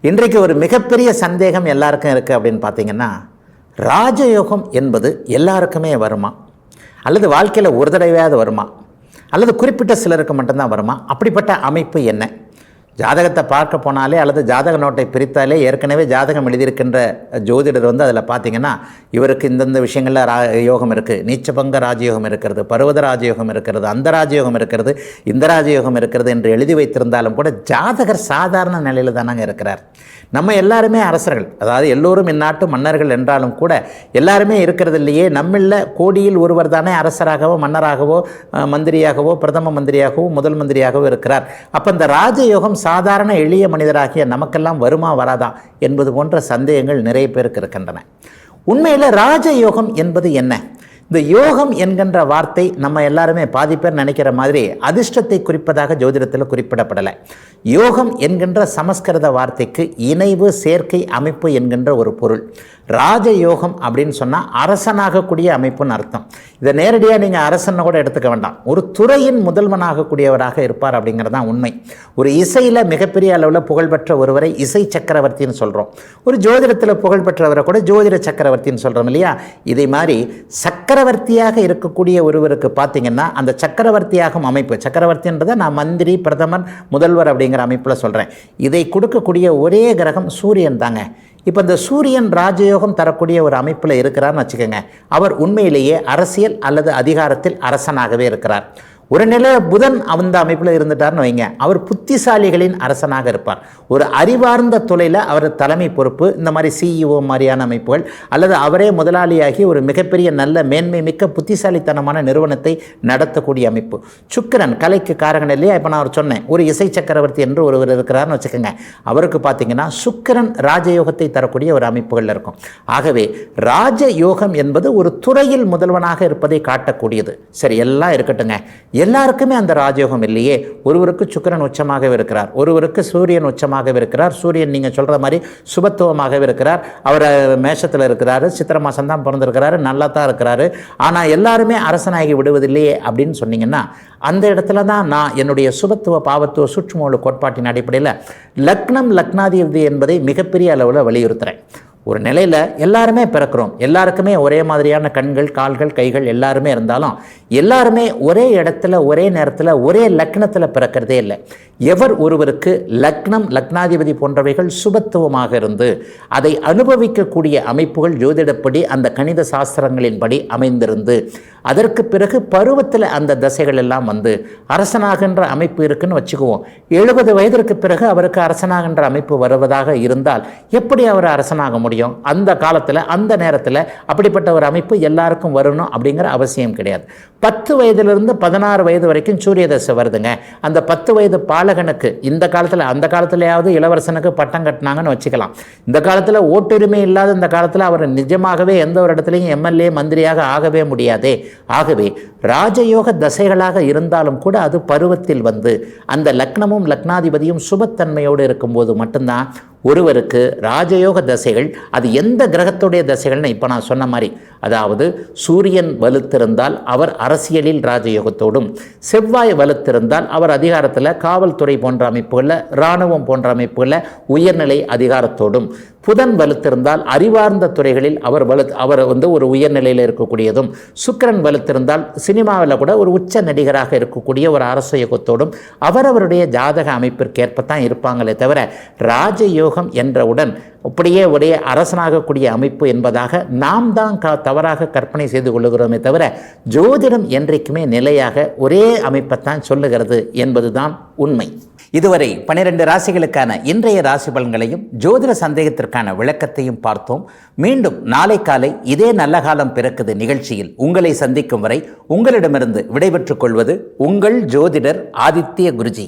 இன்றைக்கு ஒரு மிகப்பெரிய சந்தேகம் எல்லாருக்கும் இருக்குது அப்படின்னு பார்த்தீங்கன்னா, ராஜயோகம் என்பது எல்லாருக்குமே வருமா, அல்லது வாழ்க்கையில் ஒரு தடவையாவது வருமா, அல்லது குறிப்பிட்ட சிலருக்கு மட்டும்தான் வருமா? அப்படிப்பட்ட அமைப்பு என்ன? ஜாதகத்தை பார்க்க போனாலே அல்லது ஜாதக நோட்டை பிரித்தாலே ஏற்கனவே ஜாதகம் எழுதியிருக்கின்ற ஜோதிடர் அதில் பார்த்தீங்கன்னா, இவருக்கு இந்தந்த விஷயங்களில் யோகம் இருக்குது, நீச்சபங்க ராஜயோகம் இருக்கிறது, பருவத ராஜயோகம் இருக்கிறது, அந்த ராஜயோகம் இருக்கிறது, இந்த ராஜயோகம் இருக்கிறது என்று எழுதி வைத்திருந்தாலும் கூட ஜாதகர் சாதாரண நிலையில் தானாங்க இருக்கிறார். நம்ம எல்லாருமே அரசர்கள், அதாவது எல்லோரும் இந்நாட்டு மன்னர்கள் என்றாலும் கூட எல்லாருமே இருக்கிறது இல்லையே. நம்மள கோடியில் ஒருவர் தானே அரசராகவோ மன்னராகவோ மந்திரியாகவோ பிரதம மந்திரியாகவோ முதல் மந்திரியாகவோ இருக்கிறார். அப்போ இந்த ராஜயோகம் சாதாரண எளிய மனிதராகிய நமக்கெல்லாம் வருமா வராதா என்பது போன்ற சந்தேகங்கள் நிறைய பேருக்கு இருக்கின்றன. உண்மையில் ராஜயோகம் என்பது என்ன? இந்த யோகம் என்கின்ற வார்த்தை நம்ம எல்லாருமே பாதி பேர் நினைக்கிற மாதிரி அதிர்ஷ்டத்தை குறிப்பதாக ஜோதிடத்தில் குறிப்பிடப்படலை. யோகம் என்கின்ற சமஸ்கிருத வார்த்தைக்கு இணைவு, சேர்க்கை, அமைப்பு என்கின்ற ஒரு பொருள். ராஜயோகம் அப்படின்னு சொன்னால் அரசனாகக்கூடிய அமைப்புன்னு அர்த்தம். இதை நேரடியாக நீங்கள் அரசனை கூட எடுத்துக்க வேண்டாம், ஒரு துறையின் முதல்வனாகக்கூடியவராக இருப்பார் அப்படிங்கிறது தான் உண்மை. ஒரு இசையில் மிகப்பெரிய அளவில் புகழ்பெற்ற ஒருவரை இசை சக்கரவர்த்தின்னு சொல்கிறோம். ஒரு ஜோதிடத்தில் புகழ்பெற்றவரை கூட ஜோதிட சக்கரவர்த்தின்னு சொல்கிறோம் இல்லையா? இதே மாதிரி சக்கரவர்த்தியாக இருக்கக்கூடிய ஒருவருக்கு பார்த்தீங்கன்னா, அந்த சக்கரவர்த்தியாகும் அமைப்பு, சக்கரவர்த்தின்றதை நான் மந்திரி, பிரதமர், முதல்வர் அப்படிங்கிற அமைப்பில் சொல்கிறேன். இதை கொடுக்கக்கூடிய ஒரே கிரகம் சூரியன் தாங்க. இப்போ இந்த சூரியன் ராஜயோகம் தரக்கூடிய ஒரு அமைப்பில் இருக்கிறார்னு வச்சுக்கோங்க. அவர் உண்மையிலேயே அரசியல் அல்லது அதிகாரத்தில் அரசனாகவே இருக்கிறார். ஒரு நிலை புதன் அந்த அமைப்பில் இருந்துட்டார்னு வைங்க, அவர் புத்திசாலிகளின் அரசனாக இருப்பார். ஒரு அறிவார்ந்த தொழிலில் அவர் தலைமை பொறுப்பு, இந்த மாதிரி சிஇஓ மாதிரியான அமைப்புகள், அல்லது அவரே முதலாளியாகி ஒரு மிகப்பெரிய நல்ல மேன்மை மிக்க புத்திசாலித்தனமான நிறுவனத்தை நடத்தக்கூடிய அமைப்பு. சுக்கிரன் கலைக்கு காரகன் இல்லையா? இப்போ நான் சொன்னேன், ஒரு இசை சக்கரவர்த்தி என்று ஒருவர் இருக்கிறார்னு வச்சுக்கோங்க. அவருக்கு பார்த்தீங்கன்னா சுக்கிரன் ராஜயோகத்தை தரக்கூடிய ஒரு அமைப்புகள் இருக்கும். ஆகவே ராஜயோகம் என்பது ஒரு துறையில் முதல்வனாக இருப்பதை காட்டக்கூடியது. சரி, எல்லாம் இருக்கட்டுங்க, எல்லாருக்குமே அந்த ராஜயோகம் இல்லையே. ஒருவருக்கு சுக்கிரன் உச்சமாகவே இருக்கிறார், ஒருவருக்கு சூரியன் உச்சமாகவே இருக்கிறார். சூரியன் நீங்கள் சொல்கிற மாதிரி சுபத்துவமாகவே இருக்கிறார். அவர் மேஷத்தில் இருக்கிறாரு, சித்திரை மாதம் தான் பிறந்திருக்கிறாரு, நல்லா தான் இருக்கிறாரு. ஆனால் எல்லாருமே அரசனாகி விடுவதில்லையே அப்படின்னு சொன்னீங்கன்னா, அந்த இடத்துல தான் நான் என்னுடைய சுபத்துவ பாவத்துவ சூட்சும கோட்பாட்டின் அடிப்படையில் லக்னம் லக்னாதிபதி என்பதை மிகப்பெரிய அளவில் வலியுறுத்துகிறேன். ஒரு நிலையில் எல்லாருமே பிறக்கிறோம், எல்லாருக்குமே ஒரே மாதிரியான கண்கள், கால்கள், கைகள் எல்லாருமே இருந்தாலும் எல்லாருமே ஒரே இடத்துல ஒரே நேரத்தில் ஒரே லக்னத்தில் பிறக்கிறதே இல்லை. எவர் ஒருவருக்கு லக்னம் லக்னாதிபதி போன்றவைகள் சுபத்துவமாக இருந்து அதை அனுபவிக்கக்கூடிய அமைப்புகள் ஜோதிடப்படி அந்த கணித சாஸ்திரங்களின்படி அமைந்திருந்து அதற்கு பிறகு பருவத்தில் அந்த தசைகள் எல்லாம் வந்து அரசனாகின்ற அமைப்பு இருக்குன்னு வச்சுக்குவோம். 70 வயதிற்கு பிறகு அவருக்கு அரசனாகின்ற அமைப்பு வருவதாக இருந்தால் எப்படி அவர் அரசனாக முடியும்? அந்த காலத்தில் அந்த நேரத்தில் அப்படிப்பட்ட ஒரு அமைப்பு எல்லாருக்கும் வரணும் அப்படிங்கிற அவசியம் கிடையாது. 10 வயதிலிருந்து 16 வயது வரைக்கும் சூரிய தசை வருதுங்க. அந்த 10 வயது பாலகனுக்கு இந்த காலத்தில், அந்த காலத்திலேயாவது இளவரசனுக்கு பட்டம் கட்டினாங்கன்னு வச்சுக்கலாம். இந்த காலத்தில் ஓட்டுரிமை இல்லாத இந்த காலத்தில் அவர் நிஜமாகவே எந்த ஒரு இடத்துலையும் எம்எல்ஏ மந்திரியாக ஆகவே முடியாதே. ஆகவே ராஜயோக தசைகளாக இருந்தாலும் கூட அது பருவத்தில் வந்து அந்த லக்னமும் லக்னாதிபதியும் சுபத்தன்மையோடு இருக்கும்போது மட்டும்தான் ஒருவருக்கு ராஜயோக தசைகள். அது எந்த கிரகத்துடைய தசைகள்னு இப்போ நான் சொன்ன மாதிரி, அதாவது சூரியன் வலுத்திருந்தால் அவர் அரசியலில் ராஜயோகத்தோடும், செவ்வாய் வலுத்திருந்தால் அவர் அதிகாரத்தில் காவல்துறை போன்ற அமைப்புகளில், இராணுவம் போன்ற உயர்நிலை அதிகாரத்தோடும், புதன் வலுத்திருந்தால் அறிவார்ந்த துறைகளில் அவர் ஒரு உயர்நிலையில் இருக்கக்கூடியதும், சுக்கிரன் வலுத்திருந்தால் சினிமாவில் கூட ஒரு உச்ச நடிகராக இருக்கக்கூடிய ஒரு அரச யோகத்தோடும் அவரவருடைய ஜாதக அமைப்பிற்கேற்பத்தான் இருப்பாங்களே தவிர ராஜயோகம் என்றவுடன் அப்படியே ஒரே அரசனாகக்கூடிய அமைப்பு என்பதாக நாம் தான் தவறாக கற்பனை செய்து கொள்ளுகிறோமே தவிர ஜோதிடம் என்றைக்குமே நிலையாக ஒரே அமைப்பைத்தான் சொல்லுகிறது என்பதுதான் உண்மை. இதுவரை 12 ராசிகளுக்கான இன்றைய ராசி பலன்களையும் ஜோதிட சந்தேகத்திற்கான விளக்கத்தையும் பார்த்தோம். மீண்டும் நாளை காலை இதே நல்ல காலம் பிறக்குது நிகழ்ச்சியில் உங்களை சந்திக்கும் வரை உங்களிடமிருந்து விடைபெற்றுக் கொள்வது உங்கள் ஜோதிடர் ஆதித்ய குருஜி.